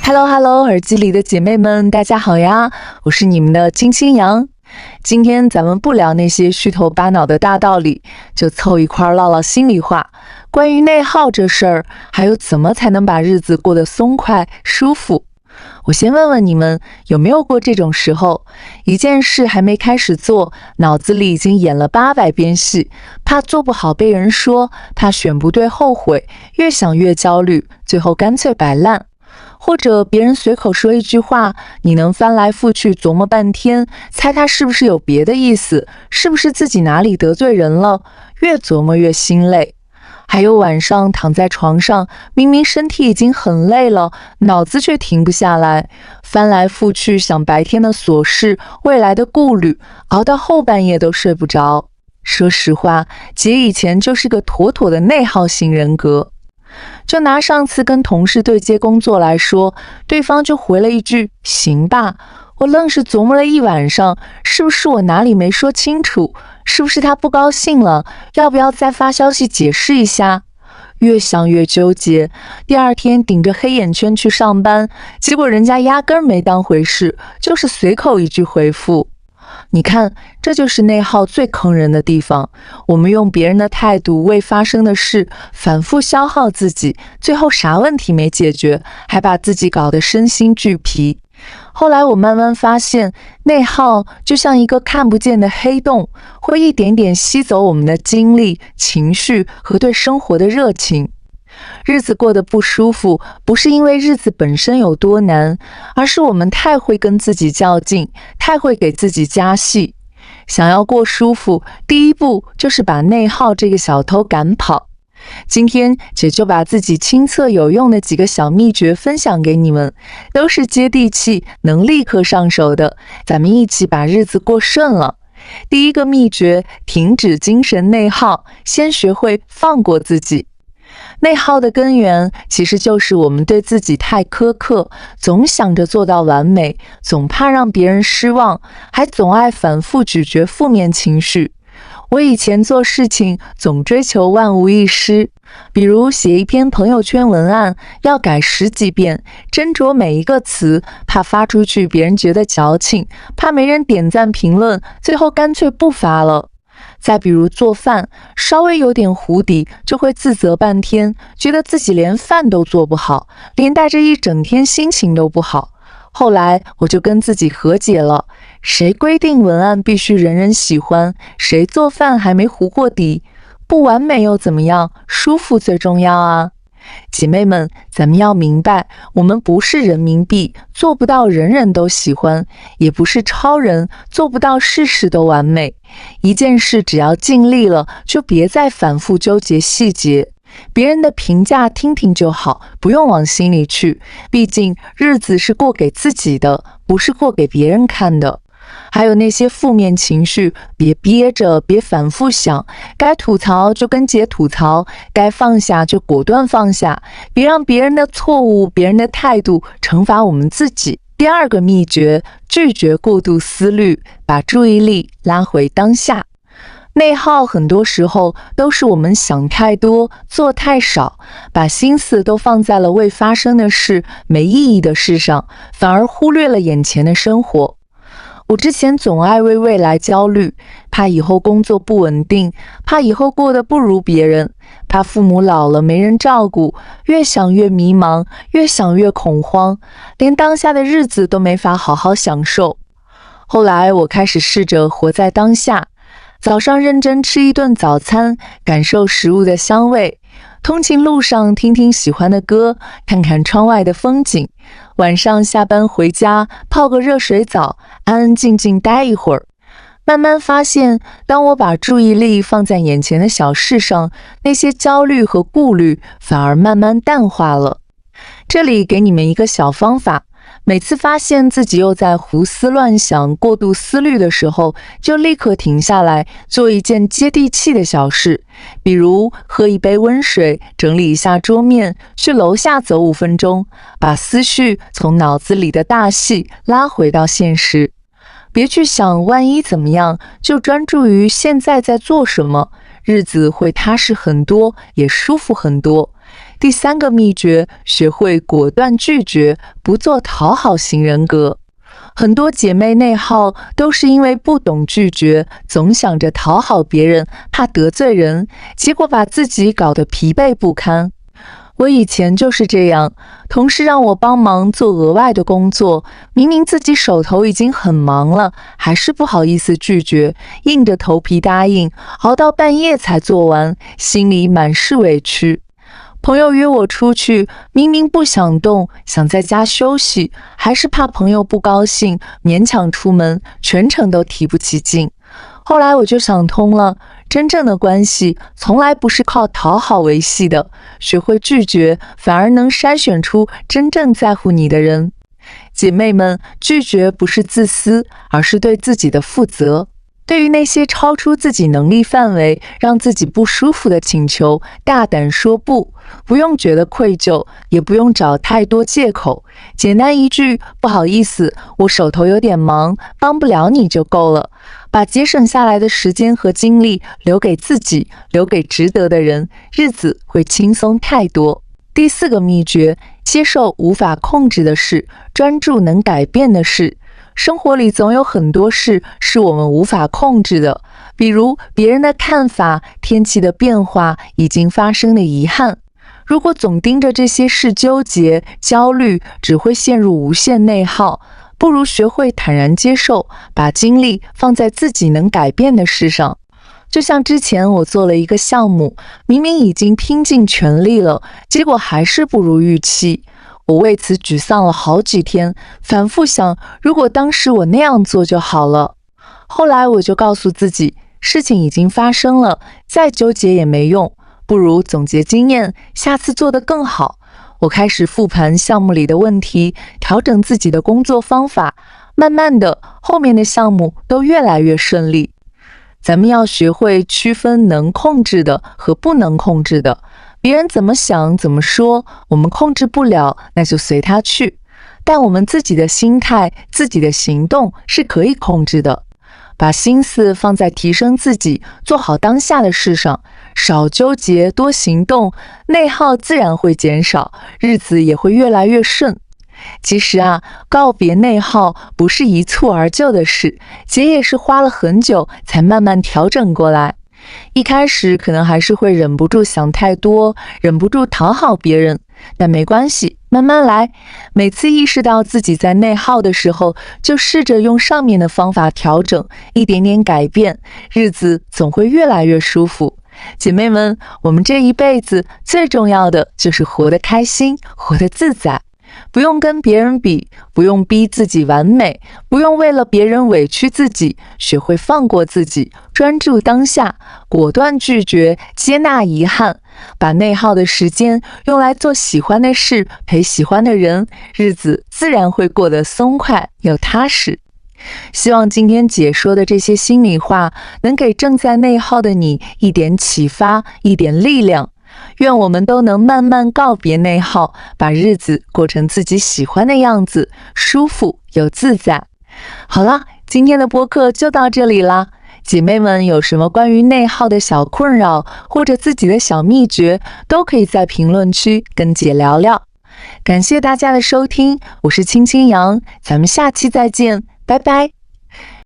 Hello， 耳机里的姐妹们，大家好呀！我是你们的金星阳。今天咱们不聊那些虚头巴脑的大道理，就凑一块唠唠心里话。关于内耗这事儿，还有怎么才能把日子过得松快舒服？我先问问你们，有没有过这种时候，一件事还没开始做，脑子里已经演了800遍戏，怕做不好被人说，怕选不对后悔，越想越焦虑，最后干脆摆烂。或者别人随口说一句话，你能翻来覆去琢磨半天，猜他是不是有别的意思，是不是自己哪里得罪人了，越琢磨越心累。还有晚上躺在床上，明明身体已经很累了，脑子却停不下来，翻来覆去想白天的琐事，未来的顾虑，熬到后半夜都睡不着。说实话，姐以前就是个妥妥的内耗型人格。就拿上次跟同事对接工作来说，对方就回了一句行吧，我愣是琢磨了一晚上，是不是我哪里没说清楚，是不是他不高兴了，要不要再发消息解释一下。越想越纠结，第二天顶着黑眼圈去上班，结果人家压根没当回事，就是随口一句回复。你看，这就是内耗最坑人的地方。我们用别人的态度为发生的事反复消耗自己，最后啥问题没解决，还把自己搞得身心俱疲。后来我慢慢发现，内耗就像一个看不见的黑洞，会一点点吸走我们的精力、情绪和对生活的热情。日子过得不舒服，不是因为日子本身有多难，而是我们太会跟自己较劲，太会给自己加戏。想要过舒服，第一步就是把内耗这个小偷赶跑。今天姐就把自己亲测有用的几个小秘诀分享给你们，都是接地气，能立刻上手的，咱们一起把日子过顺了。第一个秘诀，停止精神内耗，先学会放过自己。内耗的根源其实就是我们对自己太苛刻，总想着做到完美，总怕让别人失望，还总爱反复咀嚼负面情绪。我以前做事情总追求万无一失，比如写一篇朋友圈文案要改10几遍，斟酌每一个词，怕发出去别人觉得矫情，怕没人点赞评论，最后干脆不发了。再比如做饭，稍微有点糊底就会自责半天，觉得自己连饭都做不好，连带着一整天心情都不好。后来我就跟自己和解了，谁规定文案必须人人喜欢？谁做饭还没糊过底？不完美又怎么样？舒服最重要啊！姐妹们，咱们要明白，我们不是人民币，做不到人人都喜欢，也不是超人，做不到事事都完美。一件事只要尽力了，就别再反复纠结细节。别人的评价听听就好，不用往心里去，毕竟日子是过给自己的，不是过给别人看的。还有那些负面情绪，别憋着，别反复想，该吐槽就跟姐吐槽，该放下就果断放下，别让别人的错误、别人的态度惩罚我们自己。第二个秘诀，拒绝过度思虑，把注意力拉回当下。内耗很多时候都是我们想太多，做太少，把心思都放在了未发生的事、没意义的事上，反而忽略了眼前的生活。我之前总爱为未来焦虑，怕以后工作不稳定，怕以后过得不如别人，怕父母老了没人照顾，越想越迷茫，越想越恐慌，连当下的日子都没法好好享受。后来我开始试着活在当下，早上认真吃一顿早餐，感受食物的香味，通勤路上听听喜欢的歌，看看窗外的风景，晚上下班回家泡个热水澡，安安静静待一会儿。慢慢发现，当我把注意力放在眼前的小事上，那些焦虑和顾虑反而慢慢淡化了。这里给你们一个小方法，每次发现自己又在胡思乱想、过度思虑的时候，就立刻停下来，做一件接地气的小事，比如喝一杯温水，整理一下桌面，去楼下走5分钟，把思绪从脑子里的大戏拉回到现实。别去想万一怎么样，就专注于现在在做什么，日子会踏实很多，也舒服很多。第3个秘诀，学会果断拒绝，不做讨好型人格。很多姐妹内耗都是因为不懂拒绝，总想着讨好别人，怕得罪人，结果把自己搞得疲惫不堪。我以前就是这样，同事让我帮忙做额外的工作，明明自己手头已经很忙了，还是不好意思拒绝，硬着头皮答应，熬到半夜才做完，心里满是委屈。朋友约我出去，明明不想动，想在家休息，还是怕朋友不高兴，勉强出门，全程都提不起劲。后来我就想通了，真正的关系从来不是靠讨好维系的，学会拒绝，反而能筛选出真正在乎你的人。姐妹们，拒绝不是自私，而是对自己的负责。对于那些超出自己能力范围，让自己不舒服的请求，大胆说不，不用觉得愧疚，也不用找太多借口，简单一句不好意思，我手头有点忙，帮不了你就够了。把节省下来的时间和精力留给自己，留给值得的人，日子会轻松太多。第4个秘诀，接受无法控制的事，专注能改变的事。生活里总有很多事是我们无法控制的，比如别人的看法、天气的变化、已经发生的遗憾。如果总盯着这些事纠结、焦虑，只会陷入无限内耗，不如学会坦然接受，把精力放在自己能改变的事上。就像之前我做了一个项目，明明已经拼尽全力了，结果还是不如预期。我为此沮丧了好几天，反复想，如果当时我那样做就好了。后来我就告诉自己，事情已经发生了，再纠结也没用，不如总结经验，下次做得更好。我开始复盘项目里的问题，调整自己的工作方法，慢慢的，后面的项目都越来越顺利。咱们要学会区分能控制的和不能控制的。别人怎么想怎么说，我们控制不了，那就随他去。但我们自己的心态、自己的行动是可以控制的。把心思放在提升自己、做好当下的事上，少纠结，多行动，内耗自然会减少，日子也会越来越顺。其实啊，告别内耗不是一蹴而就的事，姐也是花了很久才慢慢调整过来。一开始可能还是会忍不住想太多，忍不住讨好别人，但没关系，慢慢来。每次意识到自己在内耗的时候，就试着用上面的方法调整，一点点改变，日子总会越来越舒服。姐妹们，我们这一辈子最重要的就是活得开心，活得自在。不用跟别人比，不用逼自己完美，不用为了别人委屈自己，学会放过自己，专注当下，果断拒绝，接纳遗憾，把内耗的时间用来做喜欢的事，陪喜欢的人，日子自然会过得松快又踏实。希望今天姐说的这些心里话，能给正在内耗的你一点启发，一点力量。愿我们都能慢慢告别内耗，把日子过成自己喜欢的样子，舒服又自在。好了，今天的播客就到这里啦。姐妹们有什么关于内耗的小困扰，或者自己的小秘诀，都可以在评论区跟姐聊聊。感谢大家的收听，我是青青杨，咱们下期再见，拜拜。